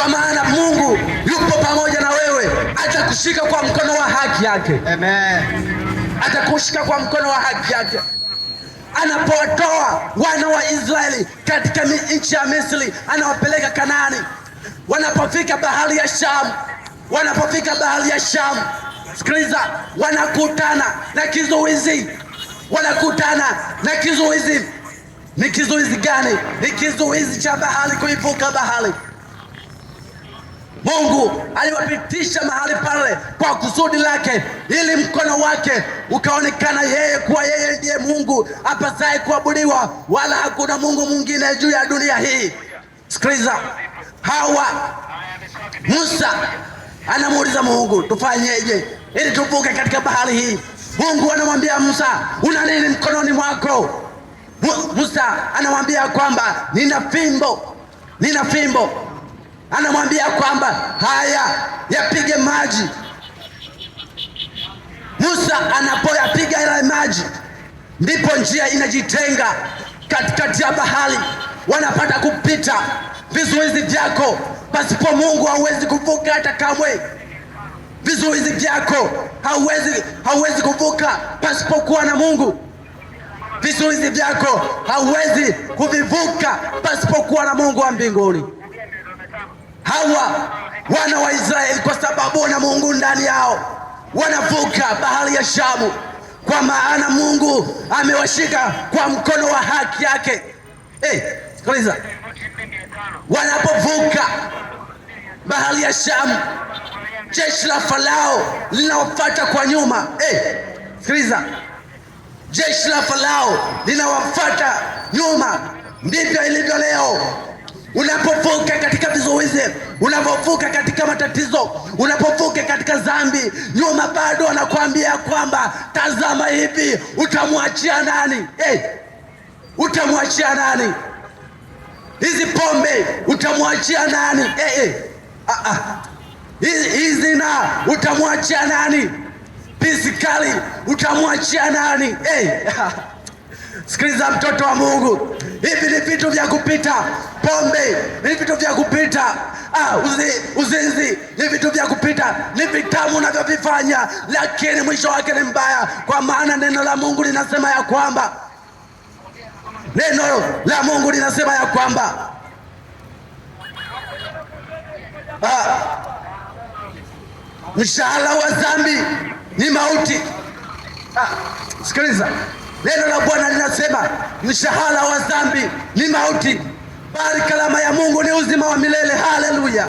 kwa maana Mungu yupo pamoja na wewe, atakushika kwa mkono wa haki yake. Amen. Atakushika kwa mkono wa haki yake. Anapowatoa wana wa Israeli katika nchi ya Misri, anawapeleka Kanaani. Wanapofika bahari ya Shamu, sikiliza, wanakutana na kizuizi. Ni kizuizi gani? Ni kizuizi cha bahari, kuivuka bahari. Mungu aliwapitisha mahali pale kwa kusudi lake, ili mkono wake ukaonekana yeye kuwa yeye ndiye Mungu apasaye kuabudiwa, wala hakuna Mungu mwingine juu ya dunia hii. Sikiliza, Musa anamuuliza Mungu, tufanyeje ili tuvuke katika bahari hii? Mungu anamwambia Musa, una nini mkononi mwako? Musa anamwambia kwamba nina fimbo. Anamwambia kwamba haya, yapige maji. Musa anapoyapiga yale maji, ndipo njia inajitenga katikati ya bahari, wanapata kupita. Vizuizi vyako pasipo Mungu hauwezi kuvuka hata kamwe. Vizuizi vyako hauwezi kuvuka pasipokuwa na Mungu. Vizuizi vyako hauwezi kuvivuka pasipokuwa na Mungu wa mbinguni. Hawa wana wa Israeli, kwa sababu wana Mungu ndani yao, wanavuka bahari ya Shamu, kwa maana Mungu amewashika kwa mkono wa haki yake. Sikiliza, wanapovuka bahari ya Shamu, jeshi la Farao linawafuata kwa nyuma. Sikiliza, jeshi la Farao linawafuata nyuma. Ndivyo ilivyo leo. Unapovuka katika vizuizi, unapovuka katika matatizo, unapovuka katika dhambi, nyuma bado anakuambia kwamba tazama hivi, utamwachia nani? Utamwachia nani? Hizi pombe utamwachia nani? Hizi na utamwachia nani? Pisikali utamwachia nani? Sikiliza mtoto wa Mungu, hivi ni vitu vya kupita. Pombe ni vitu vya kupita. Uzinzi ni vitu vya kupita. Ni vitamu unavyovifanya, lakini mwisho wake ni mbaya, kwa maana neno la Mungu linasema ya kwamba mshahara wa dhambi ni mauti. Sikiliza, neno la Bwana linasema mshahara wa dhambi ni mauti, bali kalama ya Mungu ni uzima wa milele. Haleluya!